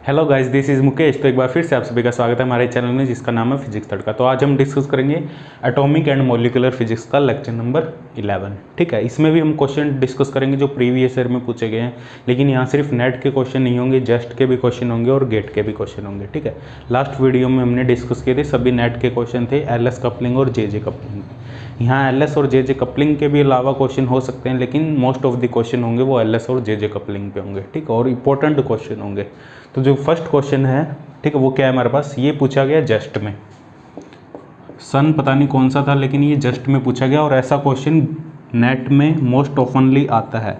Hello guys, this is Mukesh. तो एक बार फिर से आप सभी का स्वागत है हमारे चैनल में जिसका नाम है फिजिक्स तड़का। तो आज हम डिस्कस करेंगे एटॉमिक एंड मॉलिक्यूलर फिजिक्स का लेक्चर नंबर 11। ठीक है, इसमें भी हम क्वेश्चन डिस्कस करेंगे जो प्रीवियस ईयर में पूछे गए हैं, लेकिन यहाँ सिर्फ नेट के क्वेश्चन नहीं होंगे, जस्ट के भी क्वेश्चन होंगे और गेट के भी क्वेश्चन होंगे। ठीक है, लास्ट वीडियो में हमने डिस्कस किए थे, सभी नेट के क्वेश्चन थे, एल कपलिंग और जे कपलिंग। यहाँ एल और जे कपलिंग के भी अलावा क्वेश्चन हो सकते हैं, लेकिन मोस्ट ऑफ द क्वेश्चन होंगे वो एल और जे कपलिंग पे होंगे। ठीक है, और इंपॉर्टेंट क्वेश्चन होंगे। तो जो फर्स्ट क्वेश्चन है, ठीक है, वो क्या है हमारे पास, ये पूछा गया जस्ट में, सन पता नहीं कौन सा था, लेकिन ये जस्ट में पूछा गया और ऐसा क्वेश्चन नेट में मोस्ट ऑफनली आता है।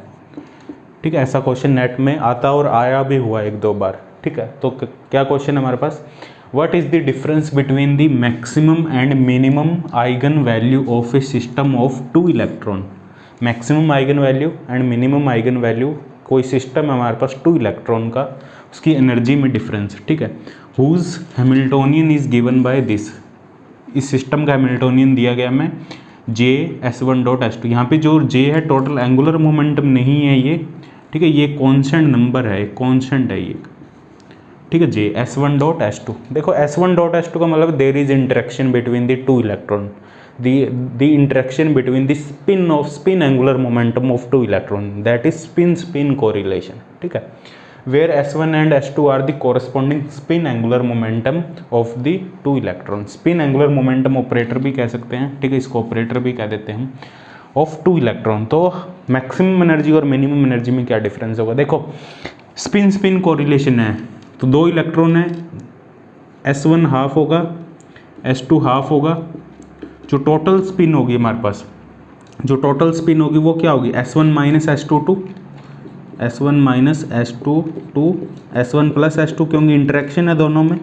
ठीक है, ऐसा क्वेश्चन नेट में आता और आया भी हुआ एक दो बार। ठीक है, तो क्या क्वेश्चन है हमारे पास, what is the difference between the maximum and minimum eigen value of a system of two electron. Maximum eigen value and minimum eigen value, कोई सिस्टम है हमारे पास टू इलेक्ट्रॉन का, उसकी एनर्जी में डिफरेंस। ठीक है, whose Hamiltonian is given by this, इस system का हैमिल्टोनियन दिया गया हमें J(S1.S2)। यहाँ पे जो J है टोटल एंगुलर मोमेंटम नहीं है ये, ठीक है, ये कॉन्स्टेंट नंबर है, कॉन्स्टेंट है ये। ठीक है, J(S1.S2). देखो S1.S2 का मतलब there is interaction between the two electron, the interaction between the spin angular momentum of two electron, that is spin correlation. ठीक है, where S1 and S2 are the corresponding spin angular momentum of the two electrons। spin angular momentum operator भी कह सकते हैं, ठीक है, इसको operator भी कह देते हैं, ऑफ टू इलेक्ट्रॉन। तो मैक्सिमम एनर्जी और मिनिमम एनर्जी में क्या डिफरेंस होगा, देखो स्पिन कोरिलेशन है, तो दो इलेक्ट्रॉन है, S1 हाफ होगा, S2 हाफ होगा, जो टोटल स्पिन होगी हमारे पास, जो टोटल स्पिन होगी वो क्या होगी, S1 minus S2 to S1 minus S2 to S1 plus S2, क्योंकि इंटरेक्शन है दोनों में,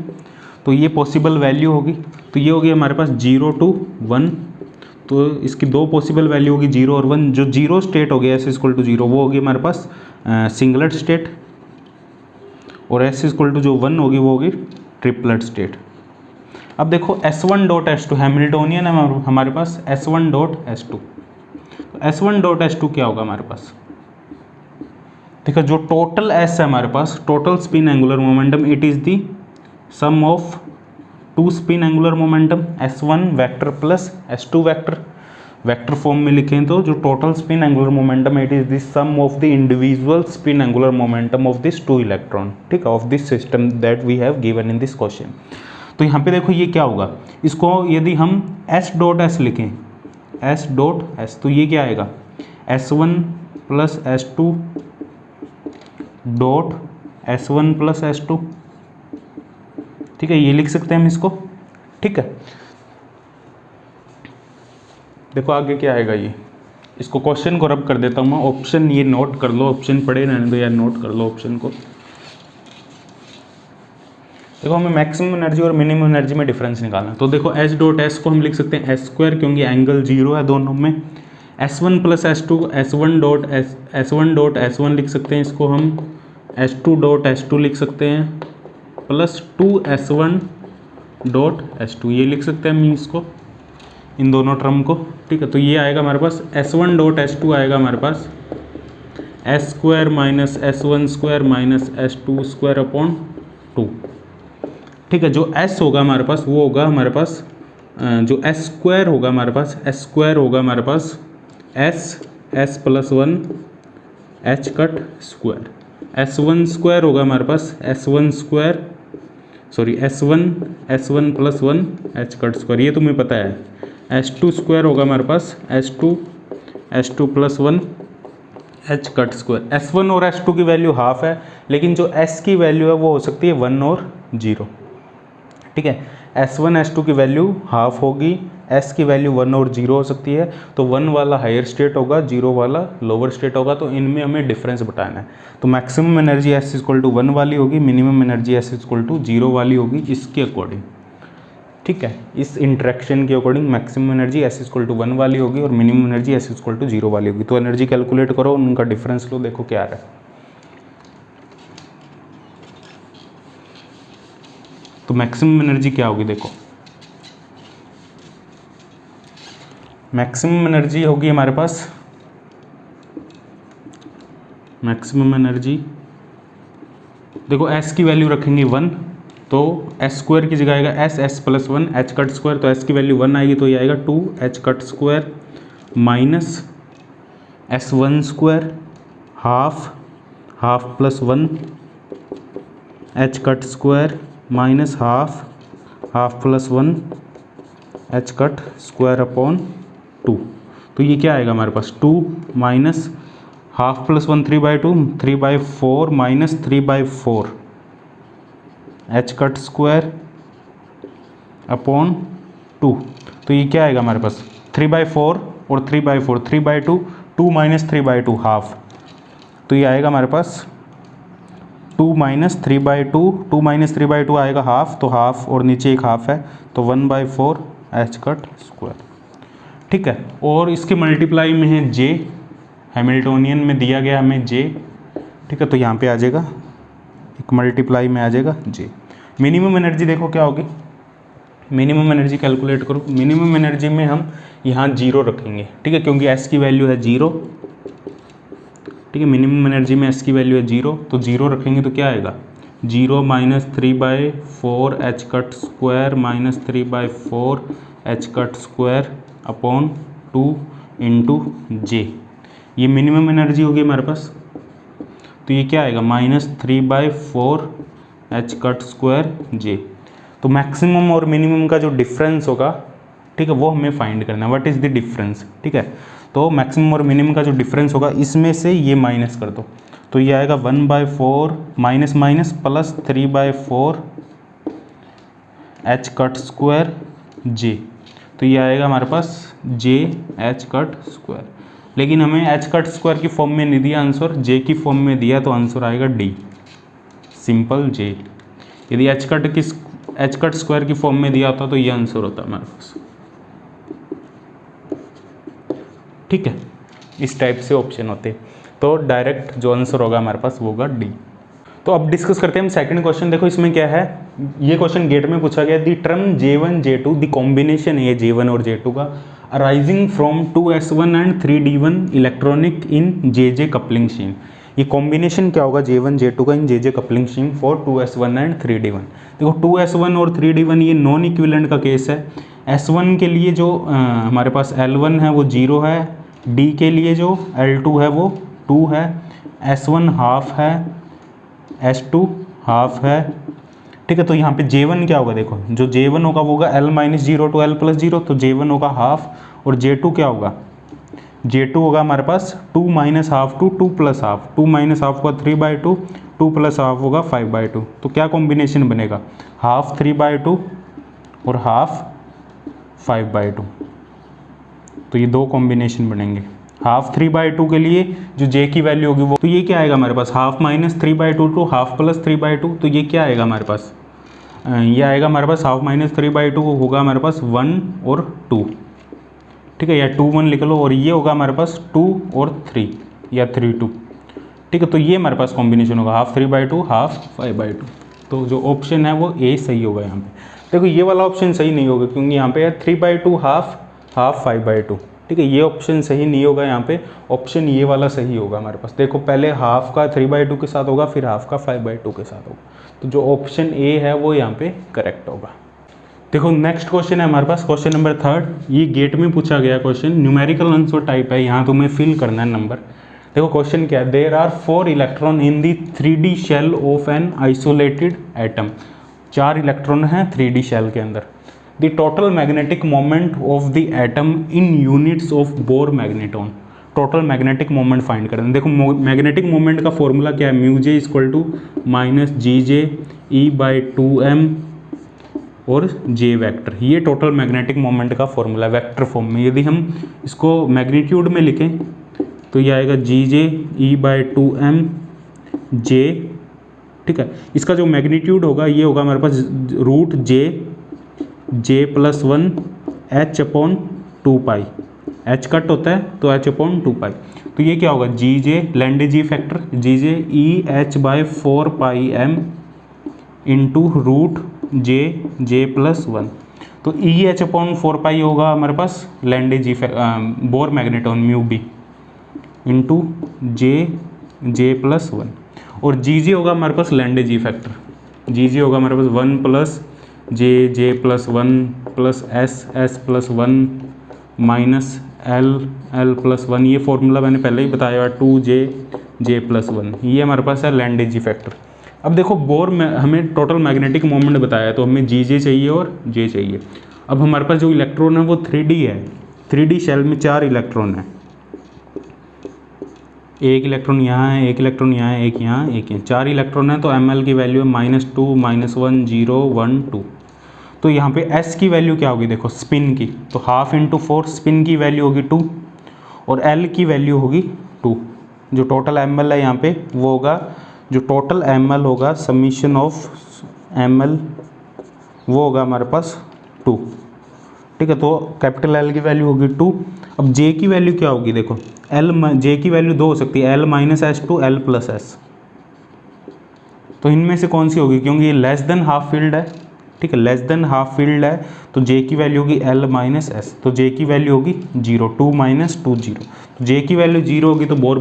तो ये पॉसिबल वैल्यू होगी। तो ये होगी हमारे पास 0 to 1, तो इसकी दो पॉसिबल वैल्यू होगी 0 और 1। जो जीरो स्टेट हो गया S=0 वो होगी हमारे पास सिंगलेट स्टेट, और S=1 जो 1 होगी वो होगी ट्रिपलेट स्टेट। अब देखो S1.S2 हैमिल्टोनियन है हमारे पास S1.S2, तो S1.S2 क्या होगा हमारे पास, देखो जो टोटल S है हमारे पास, total spin angular momentum, it is the sum of two spin angular momentum S1 vector plus S2 vector. Vector form में लिखें तो जो total spin angular momentum, it is the sum of the individual spin angular momentum of this two electron, ठीक है, of this system that we have given in this question. तो यहाँ पे देखो ये क्या होगा, इसको यदि हम S.S लिखें, S.S, तो ये क्या आएगा S1 plus S2 dot S1 plus S2। ठीक है, ये लिख सकते हैं हम इसको। ठीक है, देखो आगे क्या आएगा, ये इसको क्वेश्चन को रब कर देता हूँ मैं, ऑप्शन ये नोट कर लो, ऑप्शन पढ़े रहने दो यार, नोट कर लो ऑप्शन को। देखो हमें मैक्सिमम एनर्जी और मिनिमम एनर्जी में डिफरेंस निकालना है, तो देखो S.S को हम लिख सकते हैं S², क्योंकि एंगल 0 है दोनों में। S1 प्लस S2, S1.S1 लिख सकते हैं इसको हम, S2.S2 लिख सकते हैं, प्लस 2S1.S2 ये लिख सकते हैं हम इसको, इन दोनों टर्म को। ठीक है, तो ये आएगा हमारे पास S1.S2 आएगा हमारे पास S² minus S1² minus S2² upon 2। ठीक है, जो S होगा हमारे पास वो होगा हमारे पास जो S² होगा हमारे पास, S² होगा हमारे पास S plus 1 H cut square, S1² होगा हमारे पास S1² sorry S1 plus 1 H cut square, ये तुम्हें पता है। S2² होगा हमारे पास S2 plus 1 H cut square. S1 और S2 की वैल्यू हाफ है, लेकिन जो S की वैल्यू है वो हो सकती है 1 और 0। ठीक है, S1 S2 की वैल्यू हाफ होगी, S की वैल्यू 1 और 0 हो सकती है, तो 1 वाला हायर स्टेट होगा, 0 वाला लोअर स्टेट होगा, तो इनमें हमें डिफरेंस बताना है। तो मैक्सिमम एनर्जी S=1 वाली होगी, मिनिमम एनर्जी S=0 वाली होगी, इसके अकॉर्डिंग। ठीक है, इस इंट्रैक्शन के अकॉर्डिंग मैक्सिमम एनर्जी S=1 वाली होगी और मिनिमम एनर्जी S=0 वाली होगी। तो एनर्जी कैलकुलेट करो, उनका डिफरेंस लो, देखो क्या आ रहा है। तो मैक्सिमम एनर्जी क्या होगी, देखो मैक्सिमम एनर्जी होगी हमारे पास, मैक्सिमम एनर्जी देखो एस की वैल्यू रखेंगे 1, तो एस स्क्वायर की जगह आएगा S plus 1 H cut square, तो एस की वैल्यू 1 आएगी तो ये आएगा 2 H cut square minus S 1 square half plus 1 H cut square minus half plus 1 H cut square upon 2। तो ये क्या आएगा हमारे पास 2 minus half plus 1 3/2 3/4 minus 3/4 H cut square upon 2। तो ये क्या आएगा हमारे पास 3/4 और 3/4 3/2 2 माइनस 3/2 हाफ। तो ये आएगा हमारे पास 2 माइनस 3/2 2 माइनस 3/2 आएगा हाफ, तो हाफ और नीचे एक हाफ है तो 1/4 एच कट स्क्वायर। ठीक है, और इसके मल्टीप्लाई में है जे, हैमिल्टोनियन में दिया गया हमें जे। ठीक है, तो यहाँ पे आ जाएगा एक मल्टीप्लाई में आ जाएगा जे। मिनिमम एनर्जी देखो क्या होगी, मिनिमम एनर्जी कैलकुलेट करो। मिनिमम एनर्जी में हम यहाँ 0 रखेंगे, ठीक है, क्योंकि एस की वैल्यू है 0। ठीक है, मिनिमम एनर्जी में एस की वैल्यू है 0, तो 0 रखेंगे तो क्या आएगा 0 minus 3/4 H cut square minus 3/4 H cut square upon 2 into J. ये मिनिमम एनर्जी होगी हमारे पास, तो ये क्या आएगा minus 3/4 H cut square J. तो मैक्सिमम और मिनिमम का जो डिफरेंस होगा, ठीक है, वो हमें फाइंड करना है, व्हाट इज़ द डिफरेंस। ठीक है, तो मैक्सिमम और मिनिमम का जो डिफरेंस होगा इसमें से ये माइनस कर दो, तो ये आएगा 1/4 minus minus plus 3/4 H cut square J. तो ये आएगा हमारे पास जे एच कट स्क्वायर, लेकिन हमें एच कट स्क्वायर की फॉर्म में नहीं दिया आंसर, जे की फॉर्म में दिया, तो आंसर आएगा डी, सिंपल जे। यदि एच कट स्क्वायर की फॉर्म में दिया होता तो ये आंसर होता हमारे पास। ठीक है, इस टाइप से ऑप्शन होते, तो डायरेक्ट जो आंसर होगा हमारे पास वो होगा डी। तो अब डिस्कस करते हैं हम सेकंड क्वेश्चन। देखो इसमें क्या है, ये क्वेश्चन गेट में पूछा गया, the term J1 J2 the combination है J1 और J2 का arising from 2s1 and 3d1 electronic in JJ coupling scheme. ये कॉम्बिनेशन क्या होगा J1 J2 का in JJ coupling scheme for 2s1 and 3d1। देखो 2s1 और 3d1 ये नॉन इक्विवेलेंट का केस है। S1 के लिए जो हमारे पास L1 है वो 0 है, D के लिए जो L2 है वो 2 है, S1 हाफ है, S2 हाफ है। ठीक है, तो यहाँ पे J1 क्या होगा, देखो जो J1 होगा वो होगा L-0 to L+0, तो J1 होगा हाफ, और J2 क्या होगा, J2 होगा हमारे पास 2 minus half to 2 plus half, 2 minus half होगा 3/2, 2 प्लस हाफ होगा 5/2। तो क्या कॉम्बिनेशन बनेगा, हाफ 3/2 और हाफ 5/2। तो ये दो कॉम्बिनेशन बनेंगे। हाफ 3/2 के लिए जो J की वैल्यू होगी वो, तो ये क्या आएगा हमारे पास half minus 3/2 two half plus 3/2, तो ये क्या आएगा हमारे पास, ये आएगा हमारे पास हाफ माइनस 3/2 होगा हमारे पास 1 और 2। ठीक है, या 2 1 लिख लो, और ये होगा हमारे पास 2 और 3 या 3 2। ठीक है, तो ये हमारे पास कॉम्बिनेशन होगा हाफ 3/2 हाफ 5/2। तो जो ऑप्शन है वो ए सही होगा यहाँ पे। देखो ये वाला ऑप्शन सही नहीं होगा, क्योंकि यहाँ पे है 3/2 हाफ 5/2। ठीक है, ये ऑप्शन सही नहीं होगा, यहाँ पे ऑप्शन ये वाला सही होगा हमारे पास। देखो पहले हाफ का 3/2 के साथ होगा, फिर हाफ का 5/2 के साथ होगा, तो जो ऑप्शन ए है वो यहाँ पे करेक्ट होगा। देखो नेक्स्ट क्वेश्चन है हमारे पास, क्वेश्चन नंबर 3। ये गेट में पूछा गया क्वेश्चन, न्यूमेरिकल आंसर टाइप है, यहाँ तुम्हें फिल करना है नंबर। देखो क्वेश्चन क्या है, there are 4 electron in the 3D shell of an isolated atom. 4 electron हैं 3D शेल के अंदर। The total magnetic moment of the atom in units of Bohr magneton. Total magnetic moment find करना। देखो magnetic moment का formula क्या है, μJ equal to minus GJ E/2m और J vector. ये टोटल मैग्नेटिक मोमेंट का फॉर्मूला वेक्टर फॉर्म में। यदि हम इसको मैग्नीट्यूड में लिखें तो ये आएगा GJ E/2m J। ठीक है, इसका जो मैग्नीट्यूड होगा ये होगा हमारे पास root J+1 H/2π। H cut होता है तो H/2π। तो ये क्या होगा GJ Lande g factor GJ EH/4πm into root J+1। तो EH/4π होगा हमारे पास Lande g Bohr magneton μB into J+1। और जी जी होगा हमारे पास लैंडे जी फैक्टर। जी जी होगा हमारे पास 1 plus J plus 1 plus S plus 1 minus L plus 1। ये फॉर्मूला मैंने पहले ही बताया, 2जे प्लस 1, ये हमारे पास है लैंडे जी फैक्टर। अब देखो बोर में हमें टोटल मैग्नेटिक मोमेंट बताया है, तो हमें जी जे चाहिए और जे चाहिए। अब हमारे पास जो इलेक्ट्रॉन है वो 3D है, 3D शेल में 4 इलेक्ट्रॉन है, एक इलेक्ट्रॉन यहाँ है, एक इलेक्ट्रॉन यहाँ है, एक यहाँ, एक यहाँ, 4 इलेक्ट्रॉन है। तो ml की वैल्यू है -2 -1 0 1 2। तो यहाँ पे s की वैल्यू क्या होगी देखो, स्पिन की, तो 1/2 × 4 स्पिन की वैल्यू होगी 2 और l की वैल्यू होगी 2। जो टोटल ml है यहाँ पे वो होगा, जो टोटल ml होगा समीशन ऑफ ml वो होगा हमारे पास 2, ठीक है। तो कैपिटल L की वैल्यू होगी 2। अब J की वैल्यू क्या होगी देखो, J की वैल्यू 2 हो सकती है, L - S to L + S। तो इनमें से कौन सी होगी, क्योंकि ये लेस देन हाफ फील्ड है, ठीक है, लेस देन हाफ फील्ड है, तो J की वैल्यू होगी L - S, तो J की वैल्यू होगी 0, 2 - 2 0। तो J की वैल्यू 0 होगी तो बोर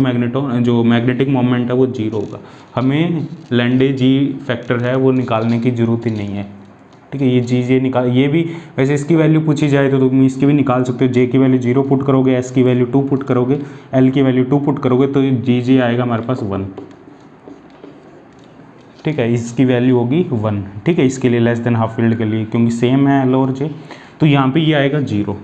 जो मैग्नेटिक मोमेंट है वो 0 होगा। हमें लैंडे जी फैक्टर है वो निकालने की ज़रूरत ही नहीं है, ठीक है। ये चीज़ें निकाल, ये भी वैसे इसकी वैल्यू पूछी जाए तो तुम इसकी भी निकाल सकते हो। J की वैल्यू 0 पुट करोगे, S की वैल्यू 2 पुट करोगे, L की वैल्यू 2 पुट करोगे, तो जी आएगा हमारे पास 1, ठीक है। इसकी वैल्यू होगी 1, ठीक है, इसके लिए लेस देन हाफ फील्ड के लिए, क्योंकि सेम है L और J, तो यहाँ पे ये आएगा 0,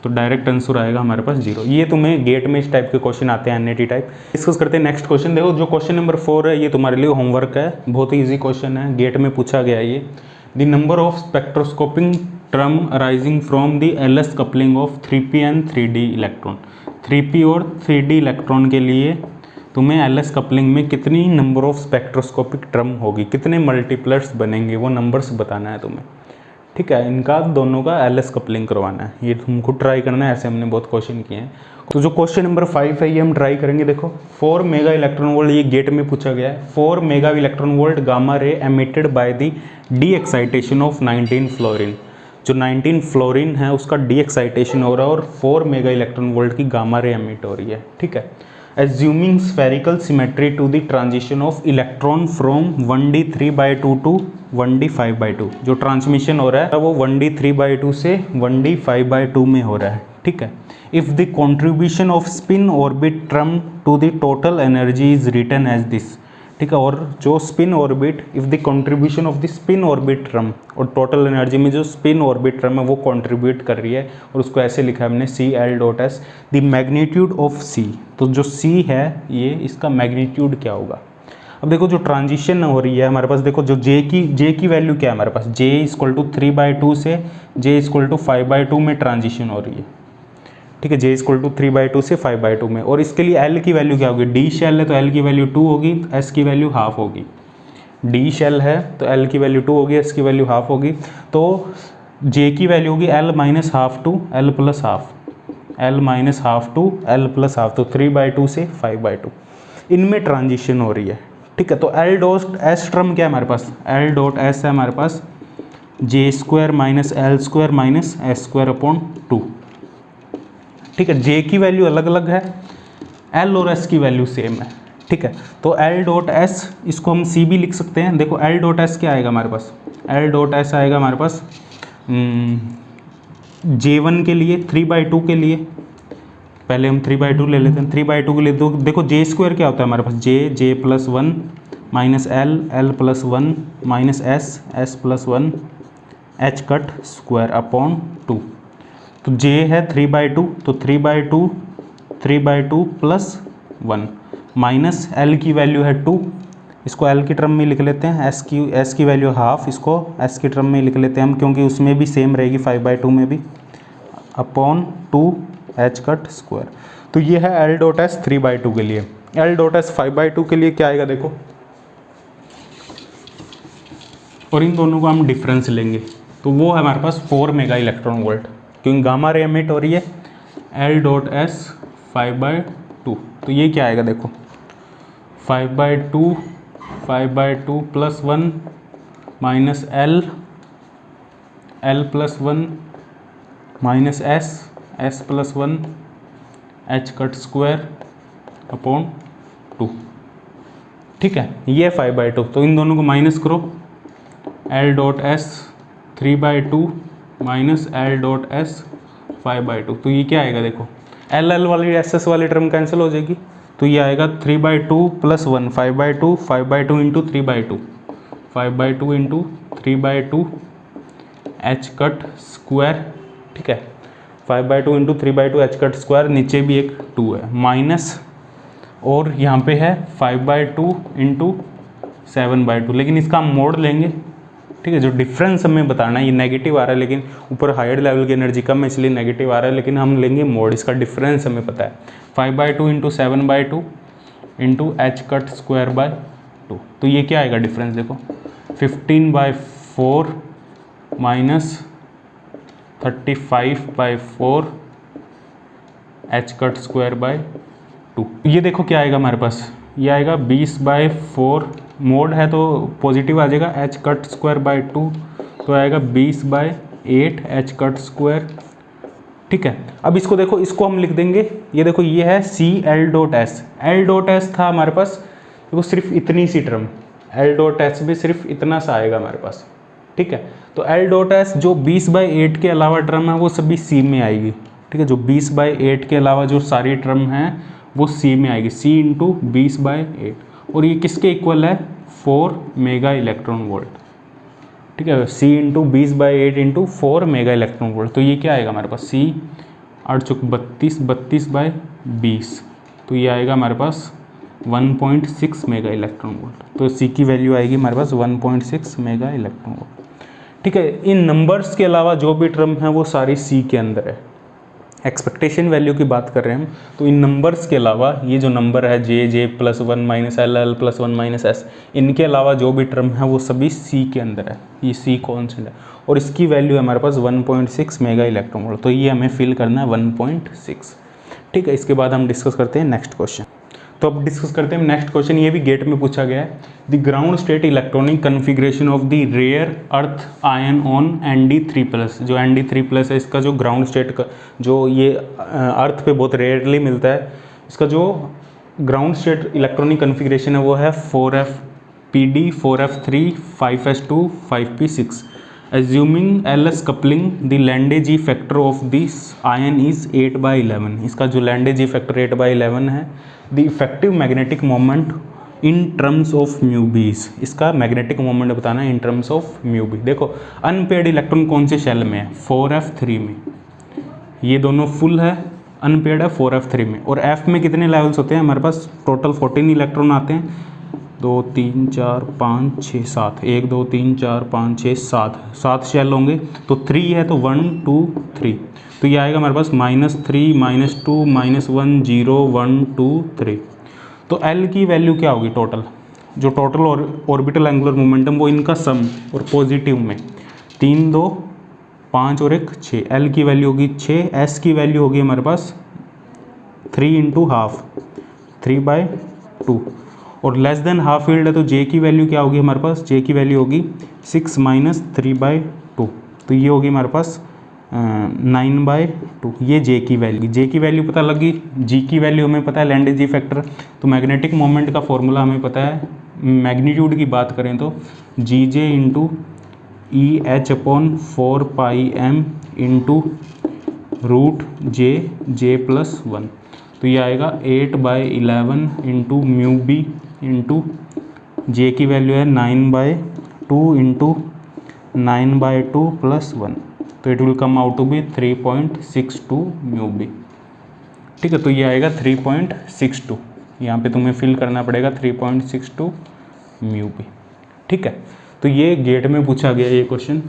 तो डायरेक्ट आंसर आएगा हमारे पास 0। ये तुम्हें गेट में इस टाइप के क्वेश्चन आते हैं, NAT टाइप। डिस्कस करते हैं नेक्स्ट क्वेश्चन। देखो जो क्वेश्चन नंबर 4 है ये तुम्हारे लिए होमवर्क है, बहुत ही ईजी क्वेश्चन है, गेट में पूछा गया है ये। The number of spectroscopic term arising from the LS coupling of 3p and 3d electron. 3p और 3d इलेक्ट्रॉन के लिए तुम्हें LS कपलिंग में कितनी नंबर ऑफ स्पेक्ट्रोस्कोपिक टर्म होगी, कितने मल्टीप्लर्स बनेंगे, वो नंबर्स बताना है तुम्हें, ठीक है। इनका दोनों का LS कपलिंग करवाना है, ये तुमको ट्राई करना है, ऐसे हमने बहुत क्वेश्चन किए हैं। तो जो क्वेश्चन नंबर 5 है ये हम ट्राई करेंगे। देखो 4 मेगा इलेक्ट्रॉन वोल्ट, ये गेट में पूछा गया है, 4 mega electron volt gamma ray emitted by the D excitation of 19 fluorine. जो 19 फ्लोरीन है उसका डी एक्साइटेशन हो रहा है और 4 मेगा इलेक्ट्रॉन वोल्ट की गामा रे एमिट हो रही है, ठीक है। Assuming spherical symmetry to the transition of electron from 1d 3/2 to 1d 5/2। जो ट्रांसमिशन हो रहा है वो 1d 3/2 से 1d 5/2 में हो रहा है, ठीक है। If the contribution of spin orbit term to the total energy is written as this, ठीक है। और जो spin orbit, if the contribution of the spin orbit term, और टोटल एनर्जी में जो स्पिन ऑर्बिट टर्म है वो कंट्रीब्यूट कर रही है, और उसको ऐसे लिखा है हमने CL.S the magnitude of C। तो जो C है ये इसका मैग्नीट्यूड क्या होगा। अब देखो जो ट्रांजिशन हो रही है हमारे पास, देखो जो J की वैल्यू क्या है हमारे पास, J = 3/2 से J = 5/2 में ट्रांजिशन हो रही है, ठीक है। J = 3/2 से 5/2 में, और इसके लिए L की वैल्यू क्या होगी, D शेल है तो L की वैल्यू 2 होगी, S की वैल्यू हाफ होगी। D शेल है तो L की वैल्यू 2 होगी, S की वैल्यू हाफ होगी, तो J की वैल्यू होगी L - ½ to L + ½ L - ½ to L + ½ तो 3/2 से 5/2 इनमें ट्रांजिशन हो रही है, ठीक है। तो L.S टर्म क्या है हमारे पास, L.S है हमारे पास J² - L² - S²/2, ठीक है। J की वैल्यू अलग अलग है, L और S की वैल्यू सेम है, ठीक है। तो L.S इसको हम C भी लिख सकते हैं। देखो L.S क्या आएगा हमारे पास, L.S आएगा हमारे पास J1 के लिए 3/2 के लिए, पहले हम 3/2 ले लेते हैं। 3/2 के लिए तो देखो J² क्या होता है हमारे पास, J + 1 -L + 1 -S + 1 H²/2। तो J है 3/2, तो 3/2 + 1 माइनस L की वैल्यू है 2, इसको L की टर्म में लिख लेते हैं, S की वैल्यू हाफ, इसको S की टर्म में लिख लेते हैं हम, क्योंकि उसमें भी सेम रहेगी 5/2 में भी, /2 H²। तो ये है L.S 3/2 के लिए। L.S 5/2 के लिए क्या आएगा देखो, और इन दोनों को हम डिफरेंस लेंगे तो वो है हमारे पास 4 मेगा इलेक्ट्रॉन वोल्ट, क्योंकि गामा रे एमिट हो रही है। L.S 5/2, तो ये क्या आएगा देखो, 5/2 + 1 -L + 1 S + 1 H²/2, ठीक है, ये 5/2, तो इन दोनों को माइनस करो, L dot S 3/2 minus L dot S 5/2, तो ये क्या आएगा देखो, L वाली SS वाली टर्म कैंसिल हो जाएगी, तो ये आएगा 3/2 plus 1 5/2, 5/2 into 3/2, 5/2 into 3/2 H cut square, ठीक है, 5/2 इंटू 3/2 एच कट स्क्वायर, नीचे भी एक 2 है, माइनस और यहाँ पे है 5/2 इंटू 7/2, लेकिन इसका हम मोड लेंगे, ठीक है, जो डिफरेंस हमें बताना है, ये नेगेटिव आ रहा है लेकिन ऊपर हायर लेवल की एनर्जी कम है इसलिए नेगेटिव आ रहा है, लेकिन हम लेंगे मोड, इसका डिफरेंस हमें पता है, 5/2 into 7/2 into H cut square by 2, तो ये क्या आएगा डिफरेंस देखो, 15/4 minus 35/4 H cut square by 2, ये देखो क्या आएगा हमारे पास, ये आएगा 20/4, मोड है तो पॉजिटिव आ जाएगा, एच कट स्क्वायर बाय 2 तो आएगा 20/8 एच कट स्क्वायर, ठीक है। अब इसको देखो, इसको हम लिख देंगे, ये देखो ये है C L dot S, L dot S था हमारे पास, देखो सिर्फ इतनी सी टर्म, एल डॉट एस में सिर्फ इतना सा आएगा हमारे पास, ठीक है, तो एल डॉट एस जो 20/8 के अलावा टर्म है वो सभी सी में आएगी, ठीक है, जो 20/8 के अलावा जो सारी टर्म हैं वो सी में आएगी, सी इंटू 20/8, और ये किसके इक्वल है, 4 मेगा इलेक्ट्रॉन वोल्ट, ठीक है, C into 20/8 into 4 mega electron volt, तो ये क्या आएगा हमारे पास, सी 8×32 32/20, तो ये आएगा हमारे पास 1.6 मेगा इलेक्ट्रॉन वोल्ट, तो सी की वैल्यू आएगी हमारे पास 1.6 मेगा इलेक्ट्रॉन वोल्ट, ठीक है। इन नंबर्स के अलावा जो भी टर्म है वो सारी सी के अंदर है, एक्सपेक्टेशन वैल्यू की बात कर रहे हैं हम, तो इन नंबर्स के अलावा ये जो नंबर है J plus 1 minus L plus 1 minus S, इनके अलावा जो भी टर्म है वो सभी सी के अंदर है, ये सी कॉन्स्टेंट है, और इसकी वैल्यू है हमारे पास 1.6 मेगा इलेक्ट्रॉन वोल्ट, तो ये हमें फिल करना है 1.6, ठीक है। इसके बाद हम डिस्कस करते हैं नेक्स्ट क्वेश्चन, तो अब डिस्कस करते हैं नेक्स्ट क्वेश्चन, ये भी गेट में पूछा गया है, the ground state electronic configuration of the rare earth ion on Nd3+, जो Nd3+ है इसका जो ग्राउंड स्टेट का जो ये अर्थ पे बहुत रेयरली मिलता है, इसका जो ग्राउंड स्टेट इलेक्ट्रॉनिक कन्फिग्रेशन है वो है 4fPd 4f3 5s2 5p6, assuming LS coupling the Lambda G factor of this ion is 8/11, इसका जो Lambda G factor 8/11 है, the effective magnetic moment in terms of mu b, इसका magnetic moment बताना है in terms of mu b। देखो unpaired electron कौन से shell में है, 4f3 में, ये दोनों फुल है, अनपेड है 4f3 में, और f में कितने लेवल्स होते हैं हमारे पास, टोटल 14 इलेक्ट्रॉन आते हैं, 2 3 4 5 6 7, 1 2 3 4 5 6 7 शेल होंगे, तो 3 है तो 1 2 3, तो ये आएगा हमारे पास -3 -2 -1 0 1 2 3, तो L की वैल्यू क्या होगी, टोटल जो टोटल ऑर्बिटल एंगुलर मोमेंटम वो इनका सम, और पॉजिटिव में 3 2 5 और 1 6, L की वैल्यू होगी 6, S की वैल्यू होगी हमारे पास 3 इंटू हाफ 3/2, और लेस देन हाफ फील्ड है तो J की वैल्यू क्या होगी हमारे पास, J की वैल्यू होगी 6 माइनस 3/2, तो ये होगी हमारे पास 9/2, ये J की वैल्यू पता लगी, G की वैल्यू हमें पता है लैंडे जी फैक्टर, तो मैग्नेटिक मोमेंट का फॉर्मूला हमें पता है, मैग्नीट्यूड की बात करें तो GJ into EH/4πm into √J+1, तो ये आएगा 8/11 into mu B into J की वैल्यू है 9/2 इंटू 9/2 + 1, तो it will come out to be 3.62 mu B, ठीक है, तो ये आएगा 3.62, यहाँ पे तुम्हें फिल करना पड़ेगा 3.62 म्यू बी, ठीक है, तो ये गेट में पूछा गया ये क्वेश्चन,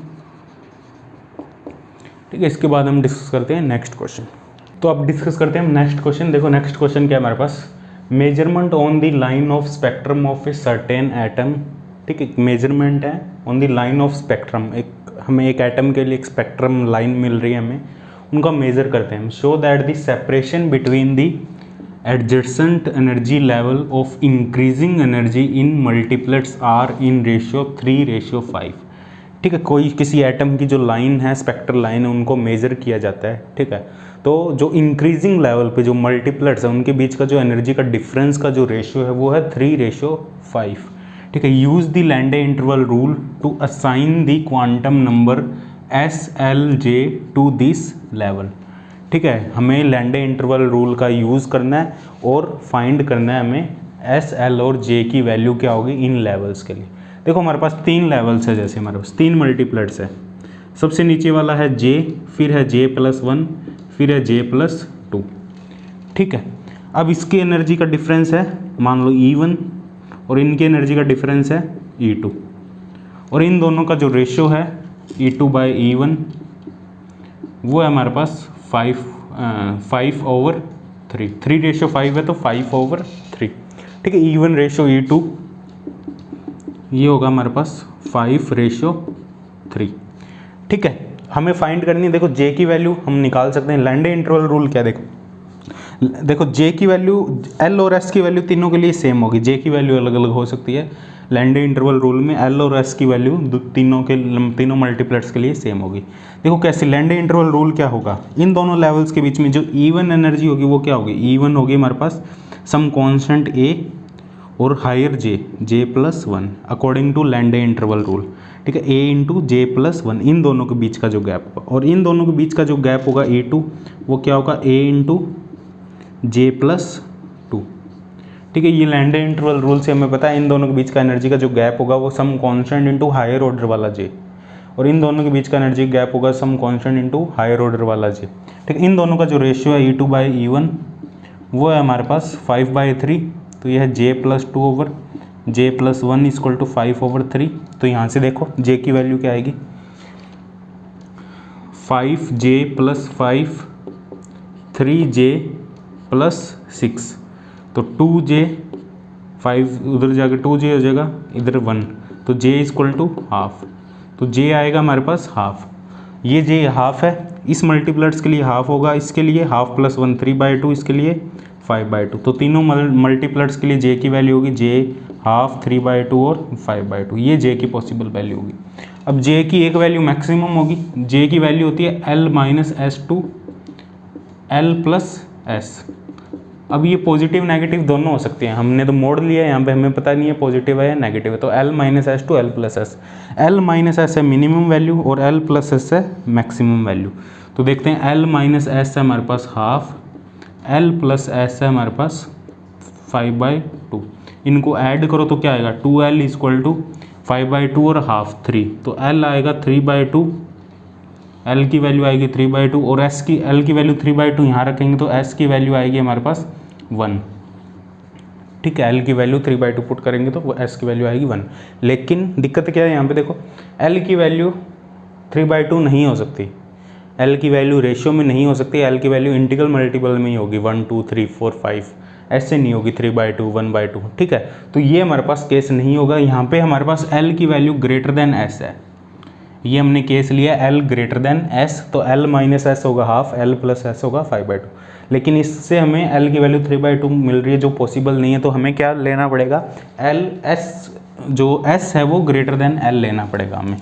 ठीक है। इसके बाद हम डिस्कस करते हैं नेक्स्ट क्वेश्चन, तो अब डिस्कस करते हैं हम नेक्स्ट क्वेश्चन। देखो नेक्स्ट क्वेश्चन क्या है हमारे पास, measurement on the line of spectrum of a certain atom, ठीक है, मेजरमेंट है on the line of spectrum, हमें एक एटम के लिए एक स्पेक्ट्रम लाइन मिल रही है, हमें उनका मेजर करते हैं हम, show that the separation between the adjacent energy level of increasing energy in multiplets are in ratio 3:5, ठीक है, कोई किसी एटम की जो लाइन है स्पेक्ट्रल लाइन है उनको मेज़र किया जाता है, ठीक है, तो जो इंक्रीजिंग लेवल पे जो मल्टीप्लेट्स है उनके बीच का जो एनर्जी का डिफरेंस का जो रेशियो है वो है 3:5। ठीक है, use the Lande interval rule to assign the quantum number SLJ to this level. ठीक है, हमें लैंडे इंटरवल रूल का यूज़ करना है और फाइंड करना है हमें SL और J की वैल्यू क्या होगी इन लेवल्स के लिए। देखो हमारे पास 3 लेवल्स है, जैसे हमारे पास 3 मल्टीप्लेट्स है। सबसे नीचे वाला है J, फिर है J+1, फिर है J+2। ठीक है, अब इसकी एनर्जी का डिफरेंस है मान लो E1 और इनकी एनर्जी का डिफरेंस है E2, और इन दोनों का जो रेशियो है E2/E1 वो है हमारे पास 5/3। 3:5 है तो 5/3। ठीक है, E1 रेशियो E2 ये होगा हमारे पास 5:3। ठीक है, हमें फाइंड करनी है। देखो J की वैल्यू हम निकाल सकते हैं। लैंडे इंटरवल रूल क्या, देखो J की वैल्यू L और S की वैल्यू तीनों के लिए सेम होगी। J की वैल्यू अलग अलग हो सकती है। लैंडे इंटरवल रूल में L और S की वैल्यू तीनों मल्टीप्लेट्स के लिए सेम होगी। देखो कैसे, लैंडे इंटरवल रूल क्या होगा, इन दोनों लेवल्स के बीच में जो E1 एनर्जी होगी वो क्या होगी, E1 होगी हमारे पास सम कांस्टेंट A और higher J+1 according to Lande interval rule. ठीक है, A × J+1 इन दोनों के बीच का जो गैप होगा, और इन दोनों के बीच का जो गैप होगा E2 वो क्या होगा A × J+2। ठीक है, ये लैंडे इंटरवल रूल से हमें पता है इन दोनों के बीच का एनर्जी का जो गैप होगा वो some constant into higher order वाला J, और इन दोनों के बीच का एनर्जी गैप होगा some constant into higher order वाला J। ठीक है, इन दोनों का जो रेशियो है E2/E1 वो है हमारे पास 5/3, तो यह है J+2/J+1 = 5/3। तो यहाँ से देखो J की वैल्यू क्या आएगी, 5J + 5 3J+6, तो 2J 5 उधर जाकर 2J हो जाएगा, इधर 1, तो J = हाफ। तो J आएगा हमारे पास हाफ। ये J हाफ है, इस मल्टीप्लेट्स के लिए हाफ होगा, इसके लिए हाफ +1 3/2, इसके लिए 5/2। तो तीनों मल्टीप्लेट्स के लिए J की वैल्यू होगी J हाफ 3/2 और 5/2। ये J की पॉसिबल वैल्यू होगी। अब J की एक वैल्यू मैक्सिमम होगी। J की वैल्यू होती है L - S to L + S। अब ये पॉजिटिव नेगेटिव दोनों हो सकते हैं, हमने तो मोड़ लिया है, यहाँ पे हमें पता नहीं है पॉजिटिव है या नेगेटिव है। तो L - S to L + S। L - S है मिनिमम वैल्यू और L + S है मैक्सिमम वैल्यू। तो देखते हैं L - S है हमारे पास हाफ, L + S है हमारे पास 5/2। इनको ऐड करो तो क्या आएगा, 2L = 5/2 और हाफ 3, तो L आएगा 3/2, L की वैल्यू आएगी 3/2, और S की L की वैल्यू 3/2 यहाँ रखेंगे तो S की वैल्यू आएगी हमारे पास 1। ठीक है, L की वैल्यू 3/2 पुट करेंगे तो S की वैल्यू आएगी 1। लेकिन दिक्कत क्या है यहाँ पे, देखो L की वैल्यू 3/2 नहीं हो सकती, L की वैल्यू रेशियो में नहीं हो सकती, L की वैल्यू इंटीग्रल मल्टीपल में ही होगी, 1 2 3 4 5, ऐसे नहीं होगी 3/2 1/2। ठीक है, तो ये हमारे पास केस नहीं होगा। यहाँ पे हमारे पास L की वैल्यू ग्रेटर देन S है, ये हमने केस लिया L ग्रेटर देन S, तो L - S होगा हाफ, L + S होगा 5/2। लेकिन इससे हमें L की वैल्यू 3/2 मिल रही है जो पॉसिबल नहीं है, तो हमें क्या लेना पड़ेगा, जो S है वो ग्रेटर देन L लेना पड़ेगा हमें।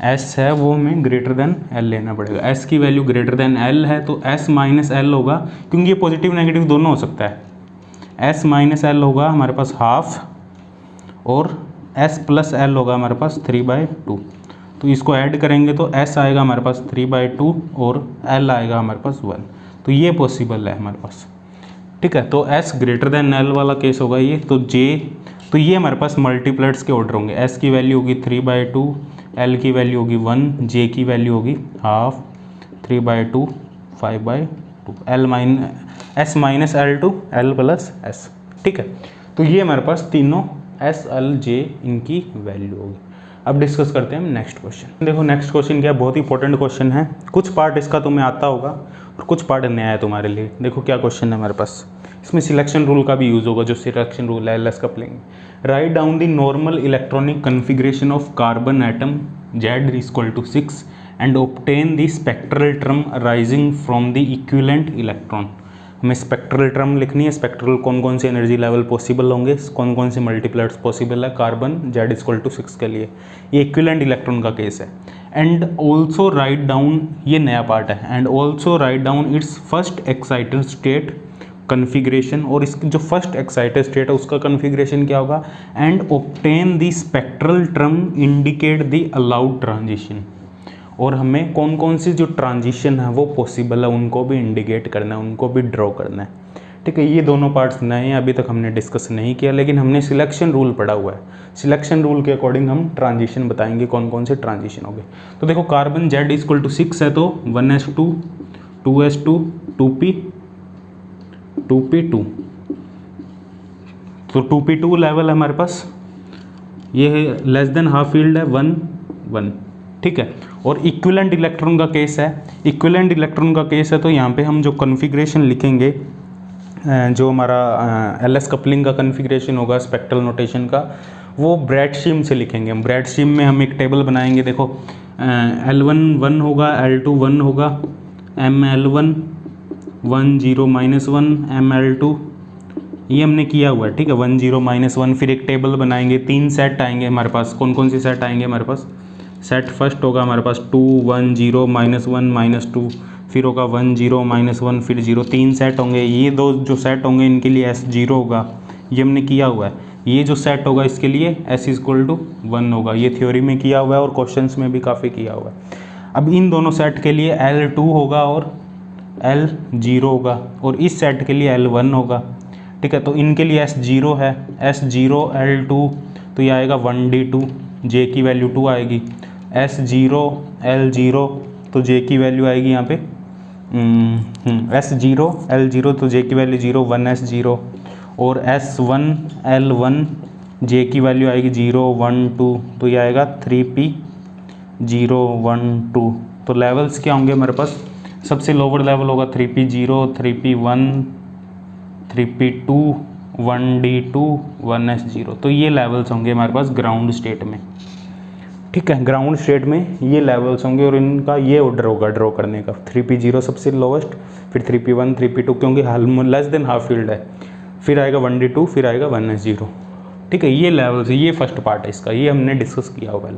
S है वो हमें ग्रेटर देन L लेना पड़ेगा। S की वैल्यू ग्रेटर देन L है तो S - L होगा, क्योंकि ये पॉजिटिव नेगेटिव दोनों हो सकता है। S - L होगा हमारे पास हाफ, और S + L होगा हमारे पास 3/2। तो इसको ऐड करेंगे तो S आएगा हमारे पास 3/2 और L आएगा हमारे पास 1। तो ये पॉसिबल है हमारे पास। ठीक है, तो S ग्रेटर देन L वाला केस होगा ये। तो तो ये हमारे पास मल्टीप्लेट्स के ऑर्डर होंगे। S की वैल्यू होगी 3/2, L की वैल्यू होगी 1, J की वैल्यू होगी half 3/2 5/2, S - L to L + S। ठीक है, तो ये हमारे पास तीनों S L J इनकी वैल्यू होगी। अब डिस्कस करते हैं हम नेक्स्ट क्वेश्चन। देखो नेक्स्ट क्वेश्चन क्या है, बहुत ही इंपॉर्टेंट क्वेश्चन है। कुछ पार्ट इसका तुम्हें आता होगा और कुछ पार्ट नया है तुम्हारे लिए। देखो क्या क्वेश्चन है हमारे पास, इसमें सिलेक्शन रूल का भी यूज़ होगा, जो सिलेक्शन रूल है LS coupling. Write down the normal electronic configuration of carbon atom Z = 6 and obtain the spectral term arising from the equivalent electron. हमें स्पेक्ट्रल टर्म लिखनी है, स्पेक्ट्रल कौन कौन से एनर्जी लेवल पॉसिबल होंगे, कौन कौन से मल्टीप्लायर्स पॉसिबल है कार्बन Z=6 के लिए। ये इक्विवेलेंट इलेक्ट्रॉन का केस है। एंड ऑल्सो राइट डाउन, ये नया पार्ट है, and also write down it's first excited state configuration, और इसकी जो फर्स्ट एक्साइटेड स्टेट है उसका कन्फिग्रेशन क्या होगा, and obtain the spectral term indicate the allowed transition. और हमें कौन कौन सी जो ट्रांजिशन है वो पॉसिबल है उनको भी इंडिकेट करना है, उनको भी ड्रॉ करना है। ठीक है, ये दोनों पार्ट्स नए हैं, अभी तक हमने डिस्कस नहीं किया, लेकिन हमने सिलेक्शन रूल पढ़ा हुआ है। सिलेक्शन रूल के अकॉर्डिंग हम ट्रांजिशन बताएंगे कौन कौन से ट्रांजिशन हो गए। तो देखो कार्बन Z=6 है तो 1s2 2s2 2p 2p2, तो 2p2 लेवल है हमारे पास, ये है लेस देन हाफ फील्ड है 1 1। ठीक है, और इक्विवेलेंट इलेक्ट्रॉन का केस है, इक्विवेलेंट इलेक्ट्रॉन का केस है तो यहाँ पे हम जो कन्फिग्रेशन लिखेंगे, जो हमारा LS कपलिंग का कन्फिग्रेशन होगा स्पेक्ट्रल नोटेशन का, वो ब्रैडशीम से लिखेंगे हम। ब्रैडशीम में हम एक टेबल बनाएंगे, देखो L1 1 होगा, L2 1 होगा, ML1 1 0 -1 ML2, ये हमने किया हुआ है। ठीक है, 1 0 -1, फिर एक टेबल बनाएंगे, 3 सेट आएंगे हमारे पास। कौन कौन से सेट आएंगे हमारे पास, सेट फर्स्ट होगा हमारे पास 2 1 0 -1 -2, फिर होगा 1 0 -1 फिर 0, 3 सेट होंगे। ये दो जो सेट होंगे इनके लिए S0 होगा, ये हमने किया हुआ है। ये जो सेट होगा इसके लिए S=1 होगा, ये थ्योरी में किया हुआ है और क्वेश्चंस में भी काफ़ी किया हुआ है। अब इन दोनों सेट के लिए L2 होगा और L0 होगा, और इस सेट के लिए L1 होगा। ठीक है, तो इनके लिए S0 है, S0 L2, तो ये आएगा 1d2, J की वैल्यू 2 आएगी। S0 L0, तो J की वैल्यू आएगी यहाँ पे S0 L0, तो J की वैल्यू 0 1s0, और S1 L1 J की वैल्यू आएगी 0 1 2, तो ये आएगा 3p 0 1 2। तो लेवल्स क्या होंगे हमारे पास, सबसे लोअर लेवल होगा 3p0 3p1 3p2 1d2 1s0, तो ये लेवल्स होंगे हमारे पास ग्राउंड स्टेट में। ठीक है, ग्राउंड स्टेट में ये लेवल्स होंगे और इनका ये ऑर्डर होगा ड्रॉ करने का, 3p0 सबसे लोवेस्ट, फिर 3p1 3p2 क्योंकि लेस देन हाफ फील्ड है, फिर आएगा 1d2, फिर आएगा 1s0। ठीक है, ये लेवल्स, ये फर्स्ट पार्ट है इसका, ये हमने डिस्कस किया हुआ है।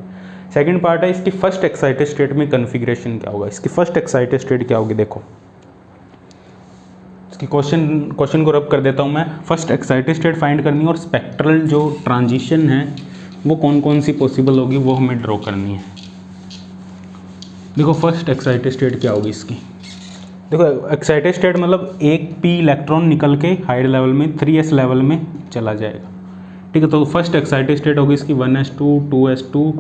सेकंड पार्ट है इसकी फर्स्ट एक्साइटेड स्टेट में कन्फिग्रेशन क्या होगा। इसकी फर्स्ट एक्साइटेड स्टेट क्या होगी, देखो इसकी क्वेश्चन को रब कर देता हूँ मैं। फर्स्ट एक्साइटेड स्टेट फाइंड करनी है और स्पेक्ट्रल जो ट्रांजिशन है वो कौन कौन सी पॉसिबल होगी वो हमें ड्रॉ करनी है। देखो फर्स्ट एक्साइटेड स्टेट क्या होगी इसकी, देखो एक्साइटेड स्टेट मतलब एक p इलेक्ट्रॉन निकल के हायर लेवल में 3s लेवल में चला जाएगा। ठीक है, तो फर्स्ट एक्साइटेड स्टेट होगी इसकी 1s2 2s2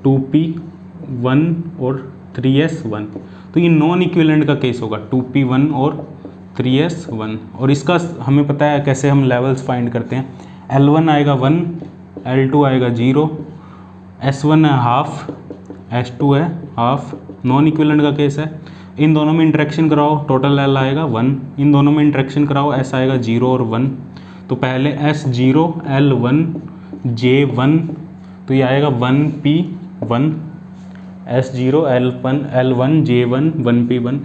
2p1 और 3s1, तो ये नॉन इक्विवेलेंट का केस होगा 2p1 और 3s1। और इसका हमें पता है कैसे हम लेवल्स फाइंड करते हैं, L1 आएगा 1, L2 आएगा 0, S1 है हाफ, S2 है हाफ, नॉन इक्विवेलेंट का केस है। इन दोनों में इंटरेक्शन कराओ, टोटल L आएगा 1, इन दोनों में इंटरेक्शन कराओ, S आएगा 0 और 1, तो पहले S0 L1 J1, तो ये आएगा 1p1, S0 L1 J1 1p1,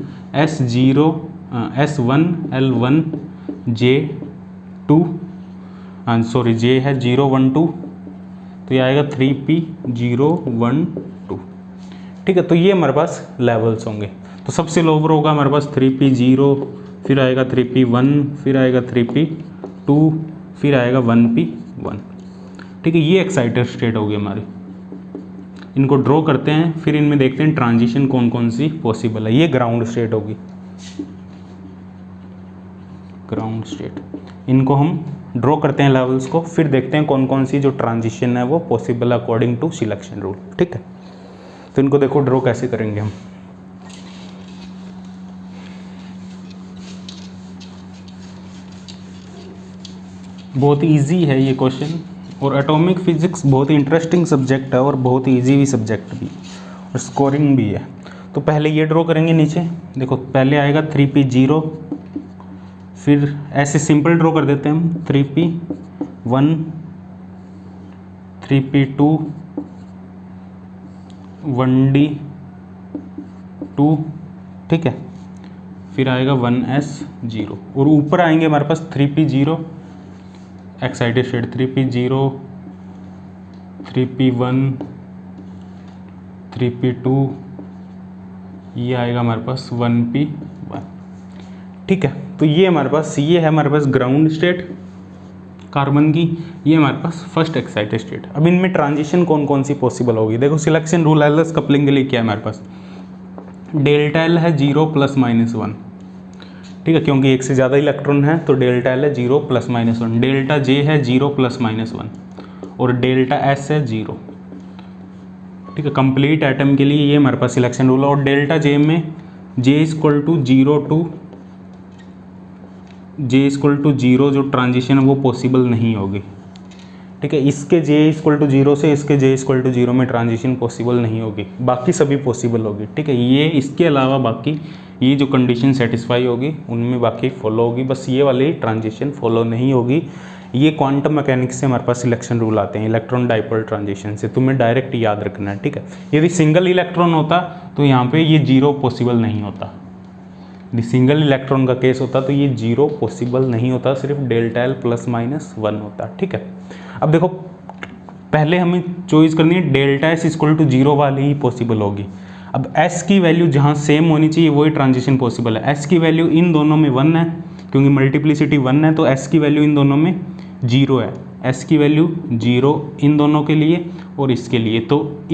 S1 L1 J2, sorry J है 0 1 2, तो ये आएगा 3p 0 1 2। ठीक है, तो ये हमारे पास लेवल्स होंगे। तो सबसे लोअर होगा हमारे पास 3p0, फिर आएगा 3p1, फिर आएगा 3p2, फिर आएगा 1p1। ठीक है, ये एक्साइटेड स्टेट होगी हमारी। इनको ड्रॉ करते हैं, फिर इनमें देखते हैं ट्रांजिशन कौन कौन सी पॉसिबल है। ये ग्राउंड स्टेट होगी, ग्राउंड स्टेट। इनको हम ड्रॉ करते हैं लेवल्स को, फिर देखते हैं कौन कौन सी जो ट्रांजिशन है वो possible according to selection rule. ठीक है, तो इनको देखो ड्रॉ कैसे करेंगे हम। बहुत इजी है ये क्वेश्चन, और एटॉमिक फिजिक्स बहुत ही इंटरेस्टिंग सब्जेक्ट है और बहुत ही ईजी भी सब्जेक्ट भी, और स्कोरिंग भी है। तो पहले ये ड्रॉ करेंगे नीचे, देखो पहले आएगा 3p0, फिर ऐसे सिंपल ड्रॉ कर देते हैं हम 3p1 3p2 1d2। ठीक है, फिर आएगा 1s0 और ऊपर आएंगे हमारे पास 3p0 excited state, 3p0, 3p1, 3p2, ये आएगा हमारे पास 1p1। ठीक है, तो ये हमारे पास, ये है हमारे पास ग्राउंड स्टेट कार्बन की, ये हमारे पास फर्स्ट एक्साइटेड स्टेट। अब इनमें ट्रांजिशन कौन कौन सी पॉसिबल होगी, देखो सिलेक्शन रूल एलएस कपलिंग के लिए क्या है हमारे पास, डेल्टा एल है 0 ± 1, ठीक है, क्योंकि एक से ज़्यादा इलेक्ट्रॉन है तो डेल्टा एल है 0 ± 1, डेल्टा जे है 0 ± 1 और डेल्टा एस है 0। ठीक है, कंप्लीट एटम के लिए ये हमारे पास सिलेक्शन रूल है। और डेल्टा जे में जे इक्वल टू 0 जो ट्रांजिशन है वो पॉसिबल नहीं होगी। ठीक है, इसके जे इक्वल टू 0 से इसके जे इक्वल टू 0 में ट्रांजिशन पॉसिबल नहीं होगी, बाकी सभी पॉसिबल होगी। ठीक है, ये इसके अलावा बाकी ये जो कंडीशन सेटिस्फाई होगी उनमें बाकी फॉलो होगी, बस ये वाली ट्रांजिशन फॉलो नहीं होगी। ये क्वांटम मैकेनिक्स से हमारे पास सिलेक्शन रूल आते हैं, इलेक्ट्रॉन डाइपोल ट्रांजिशन से, तुम्हें डायरेक्ट याद रखना है। ठीक है, यदि सिंगल इलेक्ट्रॉन होता तो यहाँ पे ये 0 पॉसिबल नहीं होता, यदि सिंगल इलेक्ट्रॉन का केस होता तो ये 0 पॉसिबल नहीं होता, सिर्फ डेल्टा एल ±1 होता। ठीक है, अब देखो पहले हमें चॉइस करनी है डेल्टा एस इक्वल टू 0 वाली ही पॉसिबल होगी। अब एस की वैल्यू जहाँ सेम होनी चाहिए वही ट्रांजिशन पॉसिबल है। एस की वैल्यू इन दोनों में 1 है, क्योंकि मल्टीप्लिसिटी 1 है तो एस की वैल्यू इन दोनों में 0 है, एस की वैल्यू 0 इन दोनों के लिए और इसके लिए, तो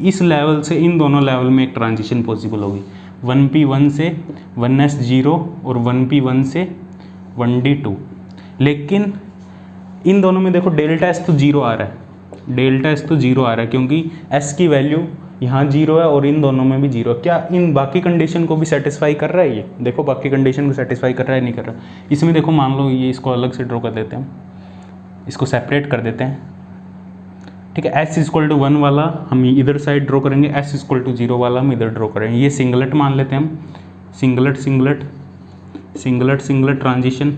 इस लेवल से इन दोनों लेवल में एक ट्रांजिशन पॉसिबल होगी, 1p1 से 1s0 और 1p1 से 1d2। लेकिन इन दोनों में देखो डेल्टा एस तो 0 आ रहा है, डेल्टा एस तो 0 आ रहा है क्योंकि एस की वैल्यू यहाँ 0 है और इन दोनों में भी 0। क्या इन बाकी कंडीशन को भी सेटिस्फाई कर रहा है ये, देखो बाकी कंडीशन को सेटिस्फाई कर रहा है नहीं कर रहा। इसमें देखो मान लो ये इसको अलग से ड्रॉ कर देते हैं, इसको सेपरेट कर देते हैं। ठीक है, एस इक्वल टू 1 वाला हम इधर साइड ड्रॉ करेंगे, एस इक्वल टू 0 वाला हम इधर ड्रॉ करेंगे। ये सिंगलेट मान लेते हैं हम, singlet singlet singlet singlet transition,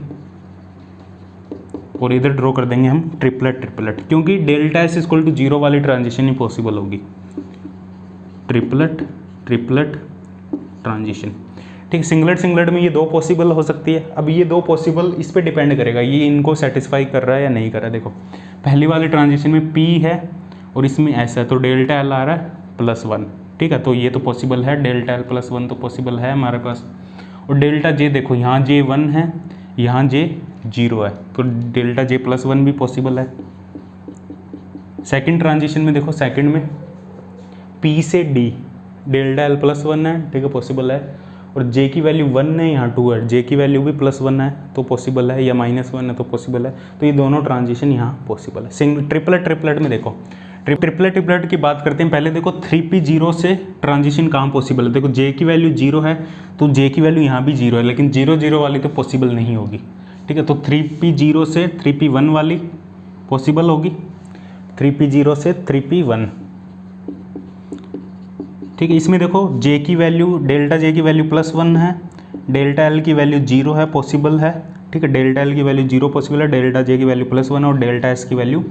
और इधर ड्रॉ कर देंगे हम ट्रिपलेट ट्रिपलेट, क्योंकि डेल्टा एस इक्वल टू 0 वाली ट्रांजिशन ही पॉसिबल होगी, ट्रिपलेट ट्रिपलेट ट्रांजिशन। ठीक है, सिंगलेट सिंगलेट में ये 2 पॉसिबल हो सकती है। अब ये 2 पॉसिबल इस पे डिपेंड करेगा ये इनको सेटिस्फाई कर रहा है या नहीं कर रहा है। देखो पहली वाली ट्रांजिशन में P है और इसमें S है तो डेल्टा L आ रहा है +1। ठीक है, तो ये तो पॉसिबल है, डेल्टा L +1 तो पॉसिबल है हमारे पास। और डेल्टा J देखो यहाँ J 1 है, यहाँ J 0 है, तो डेल्टा J +1 भी पॉसिबल है। सेकंड ट्रांजिशन में देखो, सेकंड में P से D डेल्टा L +1 है, ठीक है पॉसिबल है। और J की वैल्यू 1 है, यहाँ 2 है, J की वैल्यू भी +1 है तो पॉसिबल है, या -1 है तो पॉसिबल है। तो ये दोनों ट्रांजिशन यहाँ पॉसिबल है। ट्रिपलेट ट्रिपलेट में देखो, ट्रिपलेट ट्रिपलेट की बात करते हैं। पहले देखो 3p0 से ट्रांजिशन कहाँ पॉसिबल है, देखो J की वैल्यू 0 है तो J की वैल्यू यहाँ भी 0 है, लेकिन 0 0 वाली तो पॉसिबल नहीं होगी। ठीक है, तो 3p0 से 3p1 वाली पॉसिबल होगी, 3p0 से 3p1। ठीक है, इसमें देखो J की वैल्यू, डेल्टा J की वैल्यू +1 है, डेल्टा L की वैल्यू 0 है, पॉसिबल है। ठीक है, डेल्टा L की वैल्यू 0 पॉसिबल है, डेल्टा J की वैल्यू +1 और डेल्टा S की वैल्यू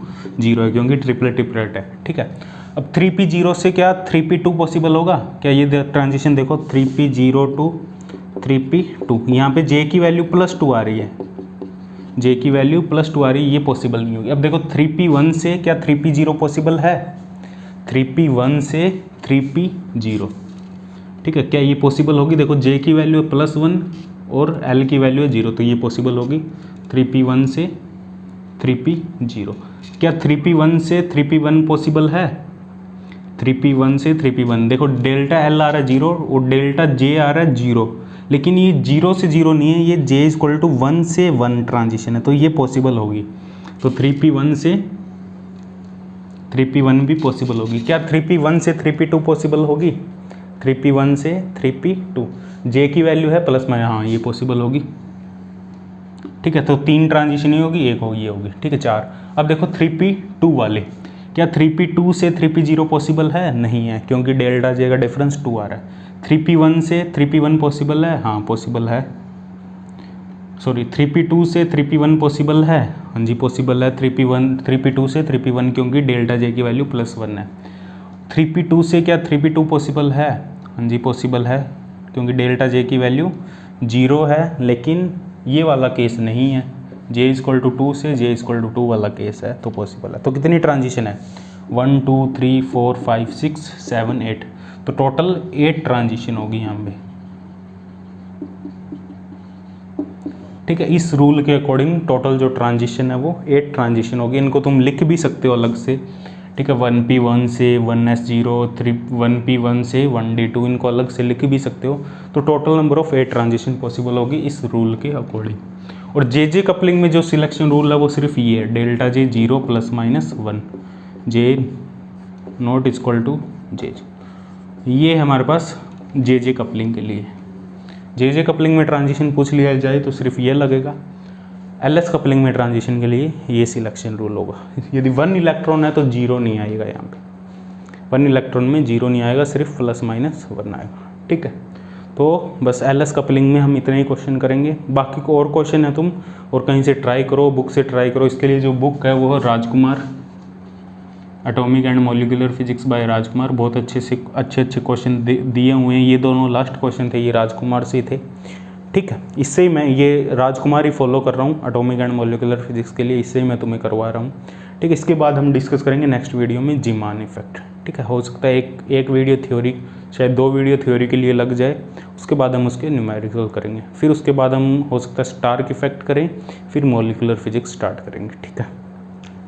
0 है, क्योंकि ट्रिपलेट ट्रिपलेट है। ठीक है, अब 3p0 से क्या 3p2 पॉसिबल होगा क्या, ये ट्रांजिशन देखो 3p0 टू 3p2, यहाँ पे J की वैल्यू +2 आ रही है, J की वैल्यू +2 आ रही है, ये पॉसिबल नहीं होगी। अब देखो 3p1 से क्या 3p0 पॉसिबल है, 3p1 से 3p0। ठीक है, क्या ये पॉसिबल होगी, देखो J की वैल्यू है +1 और L की वैल्यू है 0, तो ये पॉसिबल होगी 3p1 से 3p0। क्या 3p1 से 3p1 पॉसिबल है, 3p1 से 3p1 देखो डेल्टा L आ रहा है 0 और डेल्टा J आ रहा है 0, लेकिन ये 0 से 0 नहीं है, ये J इक्वल टू 1 से 1 ट्रांजिशन है, तो ये पॉसिबल होगी। तो 3p1 से 3p1 भी पॉसिबल होगी। क्या 3p1 से 3p2 पॉसिबल होगी, 3p1 से 3p2, J की वैल्यू है +, हाँ ये पॉसिबल होगी। ठीक है, तो 3 ट्रांजिशन ही होगी, एक होगी ये होगी। ठीक है, 4। अब देखो 3p2 वाले, क्या 3p2 से 3p0 पॉसिबल है, नहीं है, क्योंकि डेल्टा J का डिफरेंस 2 आ रहा है। 3p1 से 3p1 पॉसिबल है, हाँ पॉसिबल है। सॉरी 3p2 से 3p1 पॉसिबल है, हाँ जी पॉसिबल है। 3p2 से 3p1 क्योंकि डेल्टा J की वैल्यू +1 है। 3p2 से क्या 3p2 पॉसिबल है, हाँ जी पॉसिबल है, क्योंकि डेल्टा J की वैल्यू 0 है, लेकिन ये वाला केस नहीं है, j=2 से j=2 वाला केस है तो पॉसिबल है। तो कितनी ट्रांजिशन है, 1 2 3 4 5 6 7 8, तो टोटल 8 ट्रांजिशन होगी यहाँ पे। ठीक है, इस रूल के अकॉर्डिंग टोटल जो ट्रांजिशन है वो 8 ट्रांजिशन होगी। इनको तुम लिख भी सकते हो अलग से, ठीक है, 1p1 से 1s0, 1p1 से 1d2, इनको अलग से लिख भी सकते हो। तो total number of 8 transition possible होगी इस रूल के अकॉर्डिंग। और जे कपलिंग में जो सिलेक्शन रूल है वो सिर्फ ये है, delta J 0 ±1, J not equal to J। ये है हमारे पास जे कपलिंग के लिए। जे कपलिंग में ट्रांजिशन पूछ लिया जाए तो सिर्फ ये लगेगा। LS कपलिंग में ट्रांजिशन के लिए ये सिलेक्शन रूल होगा। यदि 1 इलेक्ट्रॉन है तो 0 नहीं आएगा, यहाँ पे 1 इलेक्ट्रॉन में 0 नहीं आएगा, सिर्फ ±1 आएगा। ठीक है, तो बस LS कपलिंग में हम इतने ही क्वेश्चन करेंगे। बाकी को और क्वेश्चन है तुम और कहीं से ट्राई करो, बुक से ट्राई करो। इसके लिए जो बुक है वो Rajkumar, atomic and molecular physics by Rajkumar, बहुत अच्छे क्वेश्चन दिए हुए हैं। ये दोनों लास्ट क्वेश्चन थे, ये राजकुमार से थे। ठीक है, इससे ही मैं ये राजकुमार ही फॉलो कर रहा हूँ एटॉमिक एंड मॉलिक्यूलर फिजिक्स के लिए, इससे ही मैं तुम्हें करवा रहा हूँ। ठीक है, इसके बाद हम डिस्कस करेंगे नेक्स्ट वीडियो में जीमान इफेक्ट। ठीक है, हो सकता है एक वीडियो थ्योरी, शायद 2 वीडियो थ्योरी के लिए लग जाए, उसके बाद हम उसके न्यूमेरिकल करेंगे। फिर उसके बाद हम हो सकता है स्टार्क इफेक्ट करें, फिर मॉलिक्यूलर फिजिक्स स्टार्ट करेंगे। ठीक है।